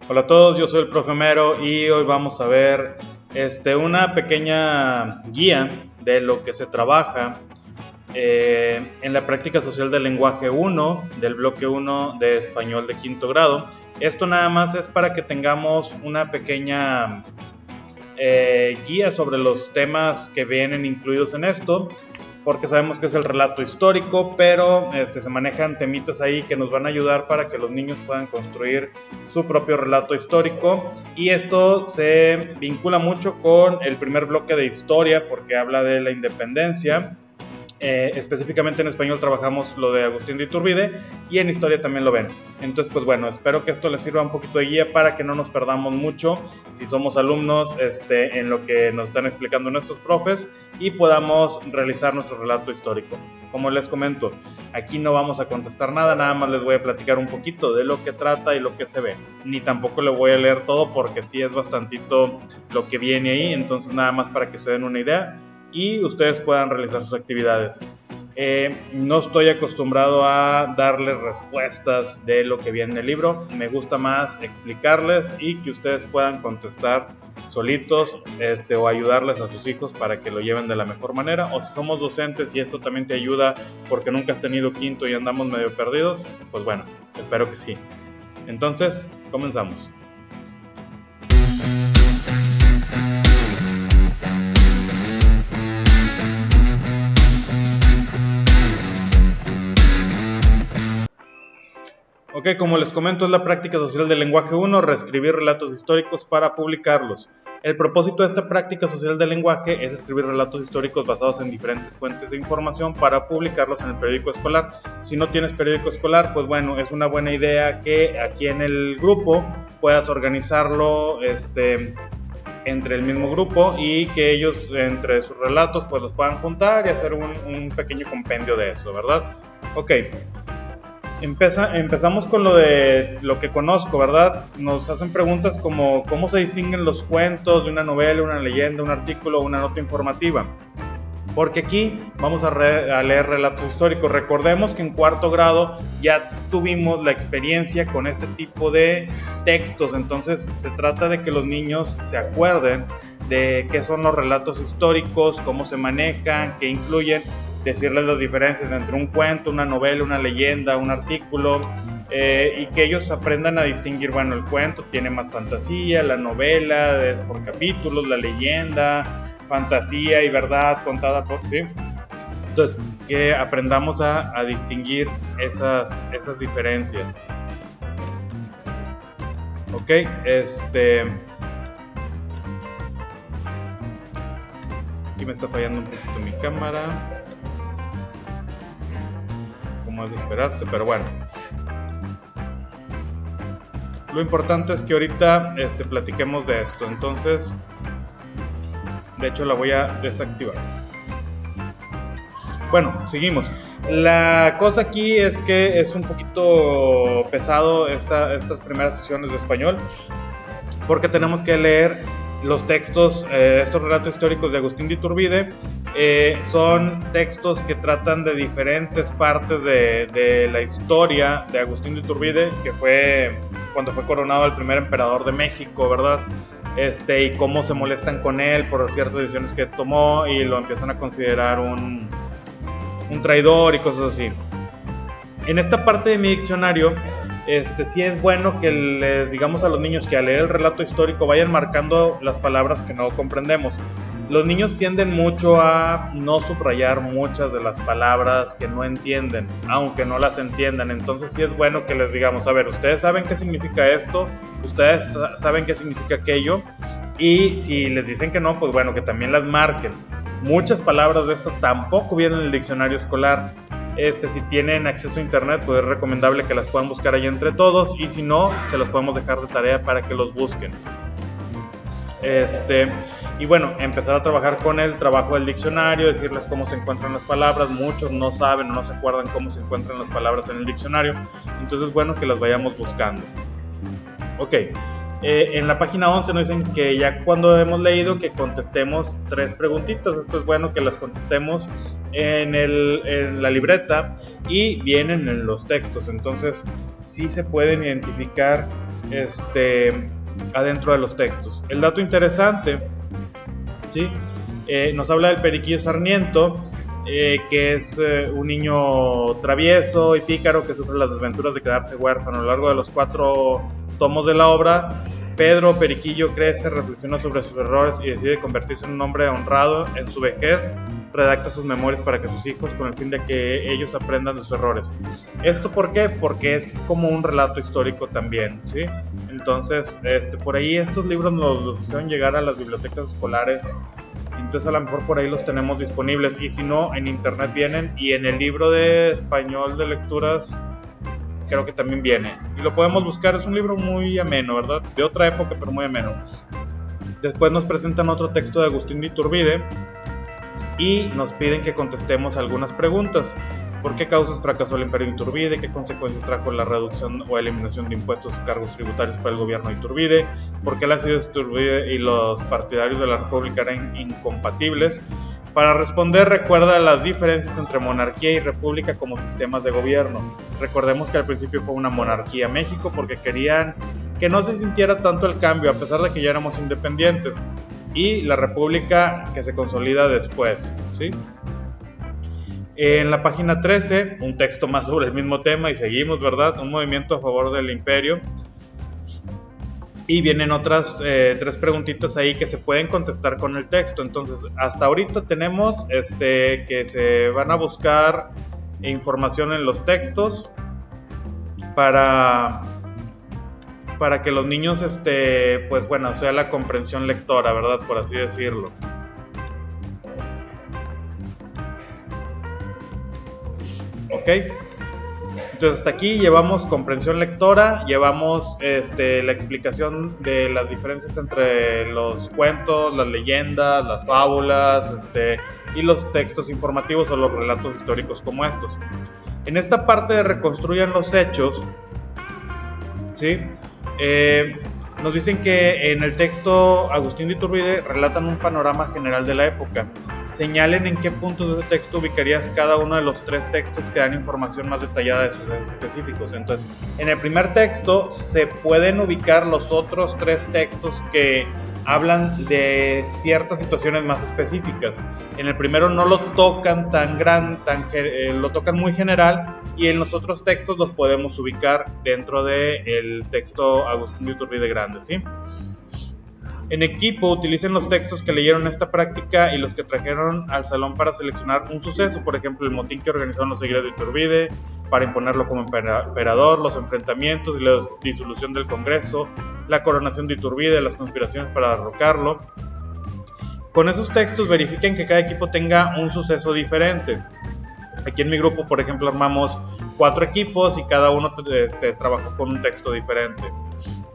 Hola a todos, yo soy el profe Mero y hoy vamos a ver una pequeña guía de lo que se trabaja en la práctica social del lenguaje 1 del bloque 1 de español de quinto grado. Esto nada más es para que tengamos una pequeña guía sobre los temas que vienen incluidos en esto, porque sabemos que es el relato histórico, pero se manejan temitas ahí que nos van a ayudar para que los niños puedan construir su propio relato histórico. Y esto se vincula mucho con el primer bloque de historia, porque habla de la independencia. Específicamente en español trabajamos lo de Agustín de Iturbide y en historia también lo ven. Entonces, pues bueno, espero que esto les sirva un poquito de guía para que no nos perdamos mucho si somos alumnos en lo que nos están explicando nuestros profes y podamos realizar nuestro relato histórico. Como les comento, aquí no vamos a contestar nada más les voy a platicar un poquito de lo que trata y lo que se ve. Ni tampoco le voy a leer todo porque sí es bastantito lo que viene ahí, entonces nada más para que se den una idea y ustedes puedan realizar sus actividades. No estoy acostumbrado a darles respuestas de lo que viene en el libro, me gusta más explicarles y que ustedes puedan contestar solitos o ayudarles a sus hijos para que lo lleven de la mejor manera. O si somos docentes y esto también te ayuda porque nunca has tenido quinto y andamos medio perdidos, pues bueno, espero que sí. Entonces, comenzamos. Ok, como les comento, es la práctica social del lenguaje 1, reescribir relatos históricos para publicarlos. El propósito de esta práctica social del lenguaje es escribir relatos históricos basados en diferentes fuentes de información para publicarlos en el periódico escolar. Si no tienes periódico escolar, pues bueno, es una buena idea que aquí en el grupo puedas organizarlo entre el mismo grupo y que ellos entre sus relatos pues los puedan juntar y hacer un pequeño compendio de eso, ¿verdad? Ok. Empezamos con lo de lo que conozco, ¿verdad? Nos hacen preguntas como ¿cómo se distinguen los cuentos de una novela, una leyenda, un artículo o una nota informativa? Porque aquí vamos a leer relatos históricos. Recordemos que en cuarto grado ya tuvimos la experiencia con este tipo de textos, entonces se trata de que los niños se acuerden de qué son los relatos históricos, cómo se manejan, qué incluyen, decirles las diferencias entre un cuento, una novela, una leyenda, un artículo, y que ellos aprendan a distinguir, bueno, el cuento tiene más fantasía, la novela es por capítulos, la leyenda, fantasía y verdad contada por, ¿sí? Entonces, que aprendamos a distinguir esas diferencias. Ok, aquí me está fallando un poquito mi cámara. Como es de esperarse, pero bueno. Lo importante es que ahorita platiquemos de esto. Entonces, de hecho la voy a desactivar. Bueno, seguimos. La cosa aquí es que es un poquito pesado estas primeras sesiones de español, porque tenemos que leer los textos, estos relatos históricos de Agustín de Iturbide. Son textos que tratan de diferentes partes de la historia de Agustín de Iturbide, que fue cuando fue coronado el primer emperador de México, ¿verdad? Y cómo se molestan con él por ciertas decisiones que tomó y lo empiezan a considerar un traidor y cosas así. En esta parte de mi diccionario, sí es bueno que les digamos a los niños que al leer el relato histórico vayan marcando las palabras que no comprendemos. Los niños tienden mucho a no subrayar muchas de las palabras que no entienden, aunque no las entiendan. Entonces sí es bueno que les digamos, a ver, ustedes saben qué significa esto, ustedes saben qué significa aquello, y si les dicen que no, pues bueno, que también las marquen. Muchas palabras de estas tampoco vienen en el diccionario escolar. Si tienen acceso a internet, pues es recomendable que las puedan buscar ahí entre todos, y si no, se los podemos dejar de tarea para que los busquen. Y bueno, empezar a trabajar con el trabajo del diccionario, decirles cómo se encuentran las palabras. Muchos no saben o no se acuerdan cómo se encuentran las palabras en el diccionario, entonces es bueno que las vayamos buscando. Ok, en la página 11 nos dicen que ya cuando hemos leído que contestemos 3 preguntitas. Esto es bueno que las contestemos en la libreta y vienen en los textos, entonces sí se pueden identificar adentro de los textos. El dato interesante, ¿sí? Nos habla del Periquillo Sarmiento, que es un niño travieso y pícaro que sufre las desventuras de quedarse huérfano. A lo largo de los 4 tomos de la obra, Pedro Periquillo crece, reflexiona sobre sus errores y decide convertirse en un hombre honrado. En su vejez redacta sus memorias para que sus hijos, con el fin de que ellos aprendan de sus errores. ¿Esto por qué? Porque es como un relato histórico también, ¿sí? Entonces, por ahí estos libros los hicieron llegar a las bibliotecas escolares. Entonces a lo mejor por ahí los tenemos disponibles, y si no, en internet vienen, y en el libro de español de lecturas creo que también viene, y lo podemos buscar. Es un libro muy ameno, ¿verdad? De otra época, pero muy ameno. Después nos presentan otro texto de Agustín de Iturbide y nos piden que contestemos algunas preguntas. ¿Por qué causas fracasó el imperio de Iturbide? ¿Qué consecuencias trajo la reducción o eliminación de impuestos y cargos tributarios para el gobierno de Iturbide? ¿Por qué las ideas de Iturbide y los partidarios de la República eran incompatibles? Para responder, recuerda las diferencias entre monarquía y república como sistemas de gobierno. Recordemos que al principio fue una monarquía México porque querían que no se sintiera tanto el cambio, a pesar de que ya éramos independientes. Y la república que se consolida después, ¿sí? En la página 13, un texto más sobre el mismo tema, y seguimos, ¿verdad? Un movimiento a favor del imperio. Y vienen otras 3 preguntitas ahí que se pueden contestar con el texto. Entonces, hasta ahorita tenemos que se van a buscar información en los textos para que los niños, pues bueno, sea la comprensión lectora, ¿verdad? Por así decirlo. Ok, entonces hasta aquí llevamos comprensión lectora, llevamos la explicación de las diferencias entre los cuentos, las leyendas, las fábulas, y los textos informativos o los relatos históricos como estos. En esta parte de reconstruyan los hechos, ¿sí? Nos dicen que en el texto Agustín de Iturbide relatan un panorama general de la época. Señalen en qué puntos de texto ubicarías cada uno de los 3 textos que dan información más detallada de sucesos específicos. Entonces, en el primer texto se pueden ubicar los otros 3 textos que hablan de ciertas situaciones más específicas. En el primero no lo tocan lo tocan muy general, y en los otros textos los podemos ubicar dentro del texto Agustín de Iturbide Grande, ¿sí? En equipo, utilicen los textos que leyeron esta práctica y los que trajeron al salón para seleccionar un suceso, por ejemplo, el motín que organizaron los seguidores de Iturbide para imponerlo como emperador, los enfrentamientos y la disolución del Congreso, la coronación de Iturbide, las conspiraciones para derrocarlo. Con esos textos verifiquen que cada equipo tenga un suceso diferente. Aquí en mi grupo, por ejemplo, armamos 4 equipos y cada uno trabajó con un texto diferente.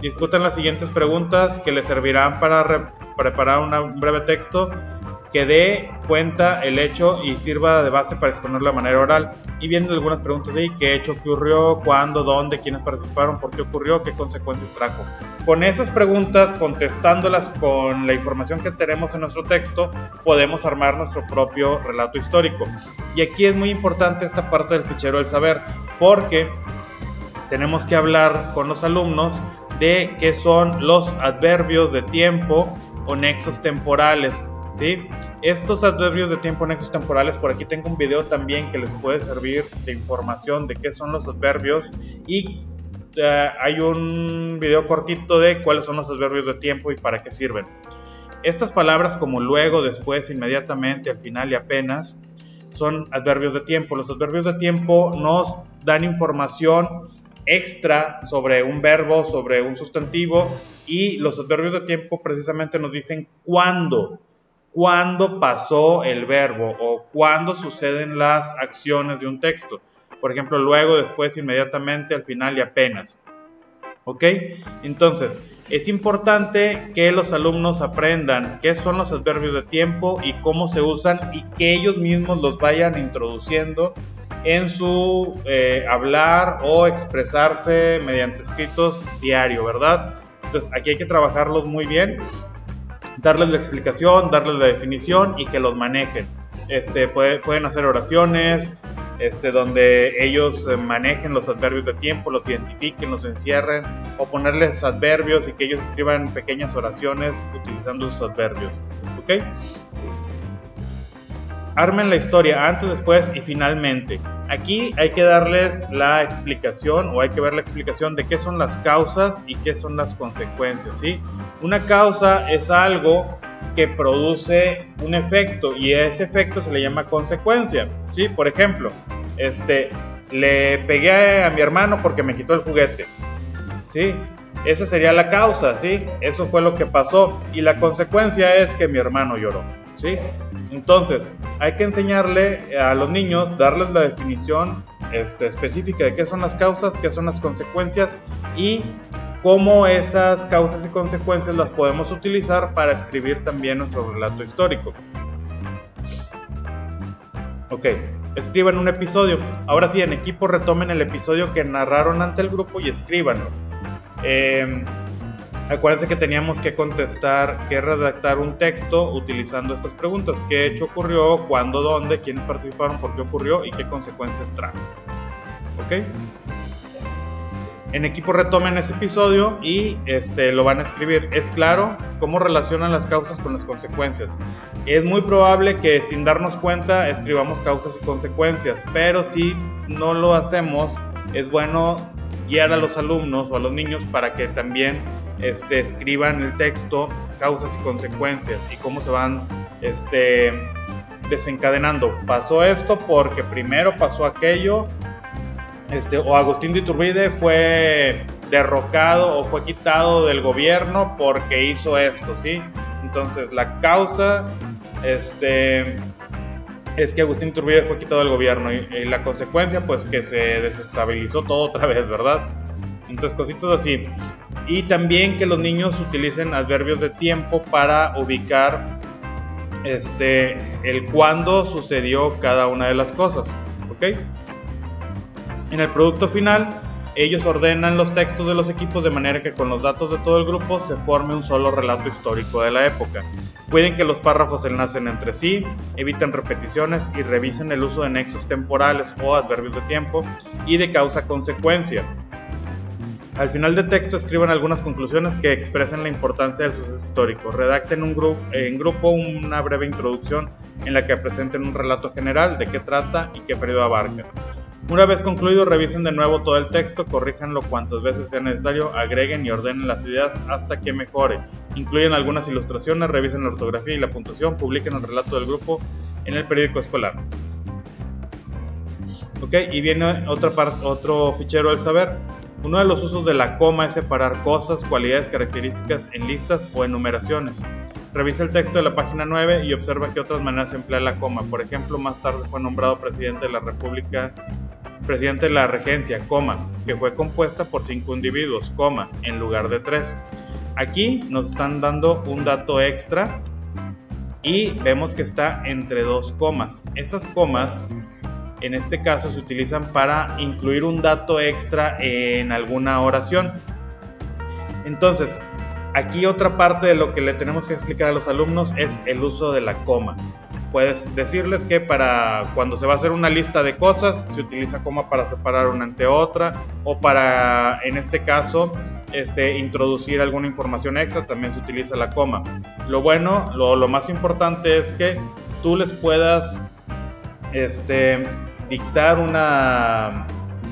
Discutan las siguientes preguntas que les servirán para preparar un breve texto que dé cuenta el hecho y sirva de base para exponerlo de manera oral. Y vienen algunas preguntas ahí: ¿qué hecho ocurrió? ¿Cuándo? ¿Dónde? ¿Quiénes participaron? ¿Por qué ocurrió? ¿Qué consecuencias trajo? Con esas preguntas, contestándolas con la información que tenemos en nuestro texto, podemos armar nuestro propio relato histórico. Y aquí es muy importante esta parte del fichero del saber, porque tenemos que hablar con los alumnos de qué son los adverbios de tiempo o nexos temporales, ¿sí? Estos adverbios de tiempo o nexos temporales, por aquí tengo un video también que les puede servir de información de qué son los adverbios, y hay un video cortito de cuáles son los adverbios de tiempo y para qué sirven. Estas palabras como luego, después, inmediatamente, al final y apenas son adverbios de tiempo. Los adverbios de tiempo nos dan información extra sobre un verbo, sobre un sustantivo, y los adverbios de tiempo precisamente nos dicen cuándo pasó el verbo o cuándo suceden las acciones de un texto. Por ejemplo, luego, después, inmediatamente, al final y apenas. ¿Ok? Entonces, es importante que los alumnos aprendan qué son los adverbios de tiempo y cómo se usan, y que ellos mismos los vayan introduciendo en su hablar o expresarse mediante escritos diario, ¿verdad? Entonces, aquí hay que trabajarlos muy bien, darles la explicación, darles la definición y que los manejen. Pueden hacer oraciones, donde ellos manejen los adverbios de tiempo, los identifiquen, los encierren, o ponerles adverbios y que ellos escriban pequeñas oraciones utilizando sus adverbios. ¿Ok? Armen la historia antes, después y finalmente. Aquí hay que darles la explicación, o hay que ver la explicación de qué son las causas y qué son las consecuencias, ¿sí? Una causa es algo que produce un efecto y ese efecto se le llama consecuencia, ¿sí? Por ejemplo, le pegué a mi hermano porque me quitó el juguete, ¿sí? Esa sería la causa, ¿sí? Eso fue lo que pasó y la consecuencia es que mi hermano lloró, ¿sí? Entonces, hay que enseñarle a los niños, darles la definición específica de qué son las causas, qué son las consecuencias y cómo esas causas y consecuencias las podemos utilizar para escribir también nuestro relato histórico. Ok, escriban un episodio. Ahora sí, en equipo retomen el episodio que narraron ante el grupo y escríbanlo. Acuérdense que teníamos que redactar un texto utilizando estas preguntas. ¿Qué hecho ocurrió? ¿Cuándo? ¿Dónde? ¿Quiénes participaron? ¿Por qué ocurrió? ¿Y qué consecuencias trajo? ¿Ok? En equipo retomen ese episodio y lo van a escribir. Es claro cómo relacionan las causas con las consecuencias. Es muy probable que sin darnos cuenta escribamos causas y consecuencias, pero si no lo hacemos, es bueno guiar a los alumnos o a los niños para que también escriban el texto, causas y consecuencias y cómo se van desencadenando. Pasó esto porque primero pasó aquello, o Agustín de Iturbide fue derrocado o fue quitado del gobierno porque hizo esto, ¿sí? Entonces la causa es que Agustín de Iturbide fue quitado del gobierno y la consecuencia pues que se desestabilizó todo otra vez, ¿verdad? Entonces cositas así. Y también que los niños utilicen adverbios de tiempo para ubicar el cuándo sucedió cada una de las cosas, ¿ok? En el producto final, ellos ordenan los textos de los equipos de manera que con los datos de todo el grupo se forme un solo relato histórico de la época. Cuiden que los párrafos enlacen entre sí, eviten repeticiones y revisen el uso de nexos temporales o adverbios de tiempo y de causa-consecuencia. Al final del texto escriban algunas conclusiones que expresen la importancia del suceso histórico. Redacten en grupo una breve introducción en la que presenten un relato general de qué trata y qué periodo abarca. Una vez concluido, revisen de nuevo todo el texto, corríjanlo cuantas veces sea necesario, agreguen y ordenen las ideas hasta que mejore. Incluyen algunas ilustraciones, revisen la ortografía y la puntuación, publiquen el relato del grupo en el periódico escolar. Ok, y viene otro fichero del saber. Uno de los usos de la coma es separar cosas, cualidades, características en listas o enumeraciones. Revisa el texto de la página 9 y observa qué otras maneras se emplea la coma. Por ejemplo, más tarde fue nombrado presidente de la República, presidente de la regencia, coma, que fue compuesta por 5 individuos, coma, en lugar de 3. Aquí nos están dando un dato extra y vemos que está entre 2 comas. Esas comas en este caso se utilizan para incluir un dato extra en alguna oración. Entonces, aquí otra parte de lo que le tenemos que explicar a los alumnos es el uso de la coma. Puedes decirles que para cuando se va a hacer una lista de cosas, se utiliza coma para separar una ante otra, o para, en este caso, introducir alguna información extra, también se utiliza la coma. Lo bueno, lo más importante es que tú les puedas dictar una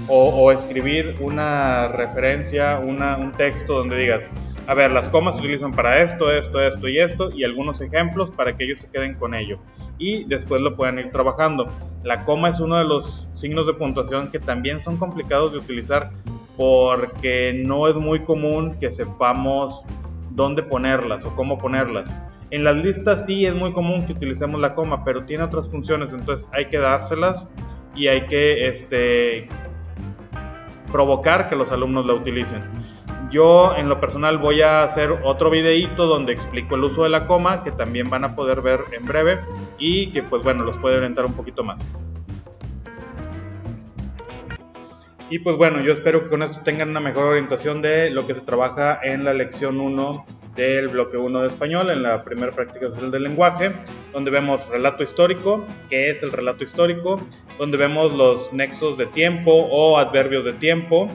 o escribir una referencia, un texto donde digas, a ver, las comas se utilizan para esto, esto, esto y esto, y algunos ejemplos para que ellos se queden con ello y después lo puedan ir trabajando. La coma es uno de los signos de puntuación que también son complicados de utilizar porque no es muy común que sepamos dónde ponerlas o cómo ponerlas. En las listas sí es muy común que utilicemos la coma, pero tiene otras funciones, entonces hay que dárselas y hay que provocar que los alumnos la utilicen. Yo en lo personal voy a hacer otro videíto donde explico el uso de la coma, que también van a poder ver en breve y que pues bueno, los puede orientar un poquito más. Y pues bueno, yo espero que con esto tengan una mejor orientación de lo que se trabaja en la lección 1 del bloque 1 de español, en la primera práctica social del lenguaje, donde vemos relato histórico, qué es el relato histórico, donde vemos los nexos de tiempo o adverbios de tiempo,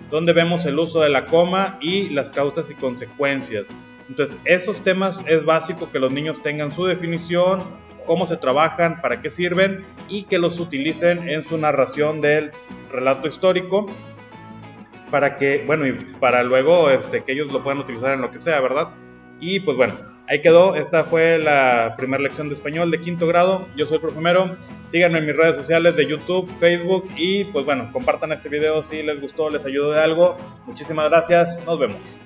donde vemos el uso de la coma y las causas y consecuencias. Entonces, estos temas es básico que los niños tengan su definición, cómo se trabajan, para qué sirven y que los utilicen en su narración del relato histórico para que, bueno, y para luego que ellos lo puedan utilizar en lo que sea, ¿verdad? Y pues bueno, ahí quedó. Esta fue la primera lección de español de quinto grado. Yo soy el profe Mero. Síganme en mis redes sociales de YouTube, Facebook y pues bueno, compartan este video si les gustó, les ayudó de algo. Muchísimas gracias. Nos vemos.